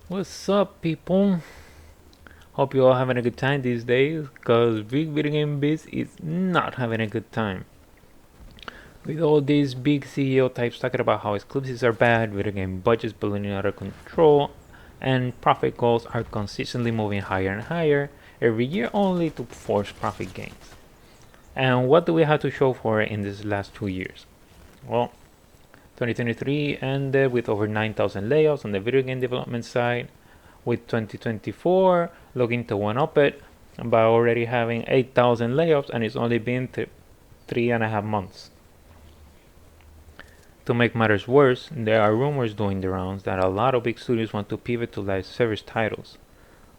What's up, people? Hope you all having a good time these days, cause Big Video Game Biz is not having a good time. With all these big CEO types talking about how exclusives are bad, video game budgets ballooning out of control, and profit goals are consistently moving higher and higher every year only to force profit gains. And what do we have to show for it in these last 2 years? Well, 2023 ended with over 9,000 layoffs on the video game development side, with 2024 looking to one up it by already having 8,000 layoffs, and it's only been 3.5 months. To make matters worse, there are rumors doing the rounds that a lot of big studios want to pivot to live service titles,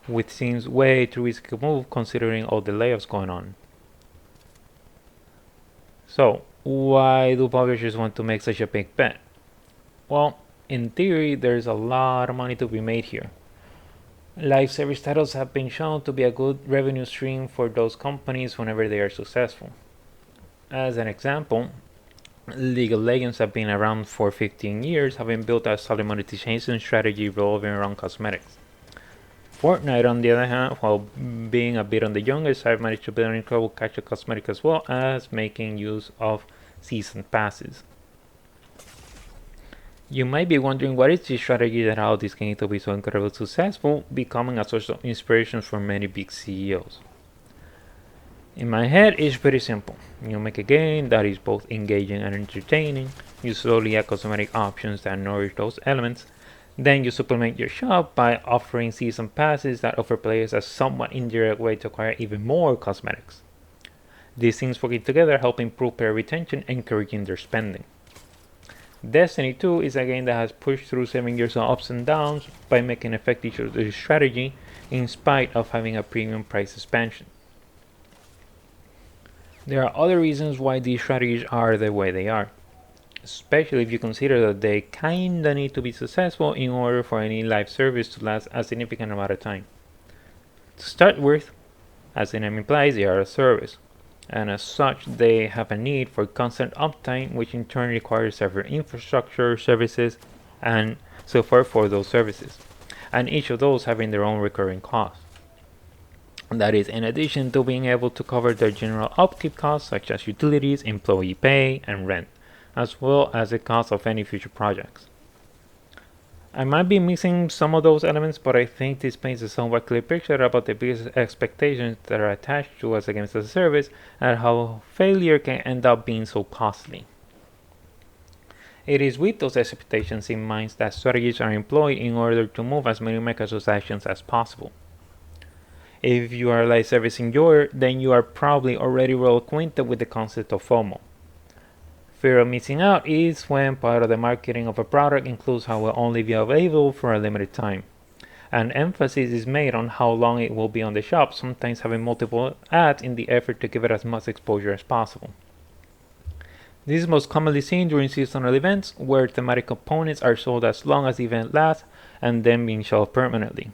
which seems way too risky a move considering all the layoffs going on. So, why do publishers want to make such a big bet? Well, in theory, there's a lot of money to be made here. Live service titles have been shown to be a good revenue stream for those companies whenever they are successful. As an example, League of Legends have been around for 15 years, having built a solid monetization strategy revolving around cosmetics. Fortnite, on the other hand, while being a bit on the younger side, managed to build an incredible catch of cosmetic as well as making use of season passes. You might be wondering what is the strategy that allowed this game to be so incredibly successful, becoming a source of inspiration for many big CEOs. In my head, it's pretty simple. You make a game that is both engaging and entertaining, you slowly add cosmetic options that nourish those elements, then you supplement your shop by offering season passes that offer players a somewhat indirect way to acquire even more cosmetics. These things working together help improve player retention, encouraging their spending. Destiny 2 is a game that has pushed through 7 years of ups and downs by making effective use of this strategy in spite of having a premium price expansion. There are other reasons why these strategies are the way they are, especially if you consider that they kinda need to be successful in order for any live service to last a significant amount of time. To start with, as the name implies, they are a service, and as such they have a need for constant uptime, which in turn requires server infrastructure, services, and so forth for those services, and each of those having their own recurring costs. That is in addition to being able to cover their general upkeep costs such as utilities, employee pay, and rent, as well as the cost of any future projects. I might be missing some of those elements, but I think this paints a somewhat clear picture about the biggest expectations that are attached to us against the service and how failure can end up being so costly. It is with those expectations in mind that strategies are employed in order to move as many microtransactions as possible. If you are a live service enjoyer, then you are probably already well acquainted with the concept of FOMO. Fear of missing out is when part of the marketing of a product includes how it will only be available for a limited time. And emphasis is made on how long it will be on the shop, sometimes having multiple ads in the effort to give it as much exposure as possible. This is most commonly seen during seasonal events, where thematic components are sold as long as the event lasts and then being shelved permanently.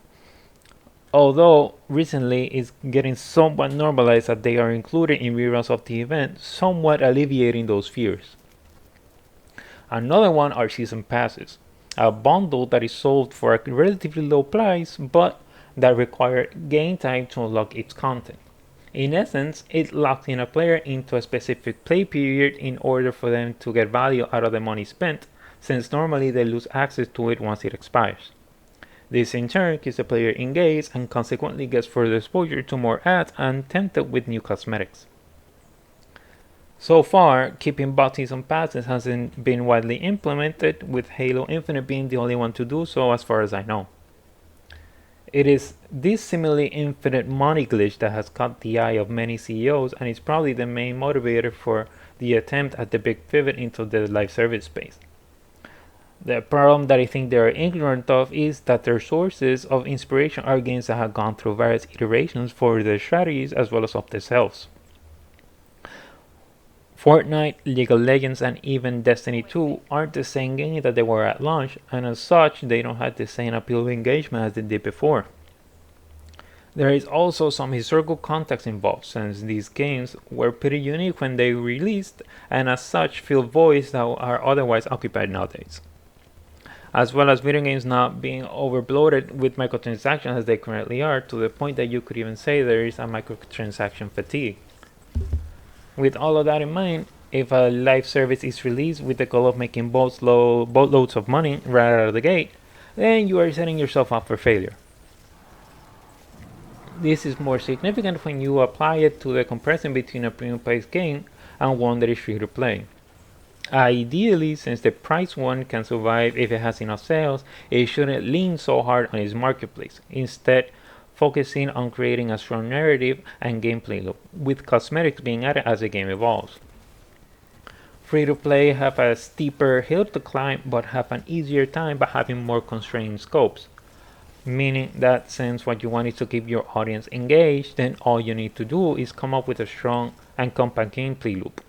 Although recently it's getting somewhat normalized that they are included in reruns of the event, somewhat alleviating those fears. Another one are season passes, a bundle that is sold for a relatively low price but that require game time to unlock its content. In essence, it locks in a player into a specific play period in order for them to get value out of the money spent, since normally they lose access to it once it expires. This in turn keeps the player engaged and consequently gets further exposure to more ads and tempted with new cosmetics. So far, keeping bot season passes hasn't been widely implemented, with Halo Infinite being the only one to do so as far as I know. It is this seemingly infinite money glitch that has caught the eye of many CEOs and is probably the main motivator for the attempt at the big pivot into the live service space. The problem that I think they are ignorant of is that their sources of inspiration are games that have gone through various iterations for their strategies as well as of themselves. Fortnite, League of Legends, and even Destiny 2 aren't the same game that they were at launch, and as such, they don't have the same appeal of engagement as they did before. There is also some historical context involved, since these games were pretty unique when they released, and as such fill voids that are otherwise occupied nowadays. as well as video games not being overbloated with microtransactions as they currently are, to the point that you could even say there is a microtransaction fatigue. With all of that in mind, if a live service is released with the goal of making boatloads of money right out of the gate, then you are setting yourself up for failure. This is more significant when you apply it to the comparison between a premium priced game and one that is free to play. Ideally, since the price one can survive if it has enough sales, it shouldn't lean so hard on its marketplace, instead focusing on creating a strong narrative and gameplay loop, with cosmetics being added as the game evolves. Free-to-play have a steeper hill to climb but have an easier time by having more constrained scopes, meaning that since what you want is to keep your audience engaged, then all you need to do is come up with a strong and compact gameplay loop.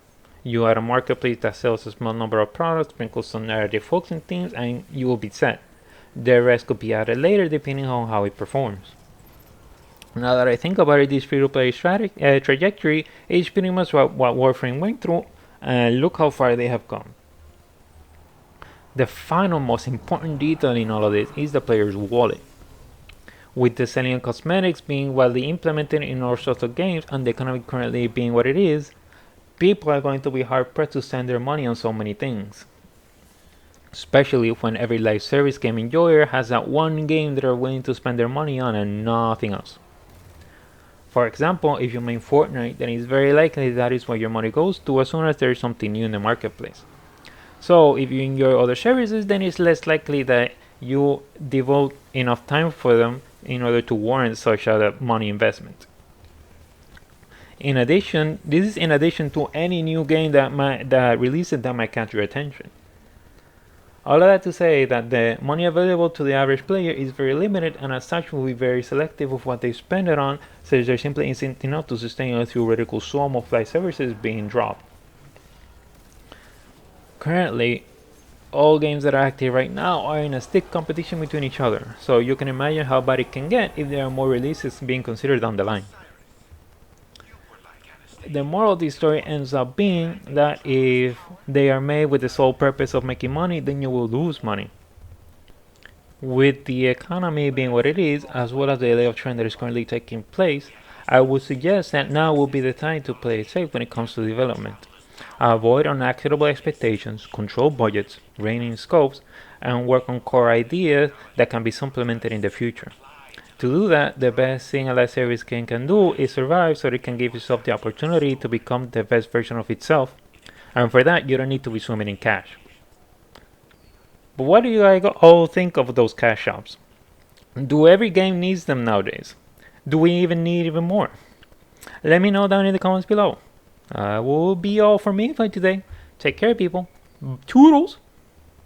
You add a marketplace that sells a small number of products, sprinkle some narrative hooks and themes, and you will be set. The rest could be added later depending on how it performs. Now that I think about it, this free-to-play trajectory is pretty much what Warframe went through, and look how far they have come. The final most important detail in all of this is the player's wallet. With the selling of cosmetics being widely implemented in all sorts of games and the economy currently being what it is, people are going to be hard pressed to spend their money on so many things. Especially when every live service game enjoyer has that one game they're willing to spend their money on and nothing else. For example, if you main Fortnite, then it's very likely that is where your money goes to as soon as there is something new in the marketplace. So if you enjoy other services, then it's less likely that you devote enough time for them in order to warrant such a money investment. In addition, this is in addition to any new game that releases that might catch your attention. All of that to say that the money available to the average player is very limited, and as such will be very selective of what they spend it on, since there simply isn't enough to sustain a theoretical swarm of live services being dropped. Currently, all games that are active right now are in a stiff competition between each other, so you can imagine how bad it can get if there are more releases being considered down the line. The moral of this story ends up being that if they are made with the sole purpose of making money, then you will lose money. With the economy being what it is, as well as the layoff trend that is currently taking place, I would suggest that now will be the time to play it safe when it comes to development. Avoid unacceptable expectations, control budgets, rein in scopes, and work on core ideas that can be supplemented in the future. To do that, the best thing a live service game can do is survive so it can give itself the opportunity to become the best version of itself, and for that you don't need to be swimming in cash. But what do you guys all think of those cash shops? Do every game needs them nowadays? Do we even need even more? Let me know down in the comments below. Will be all for me for today. Take care, people. Toodles!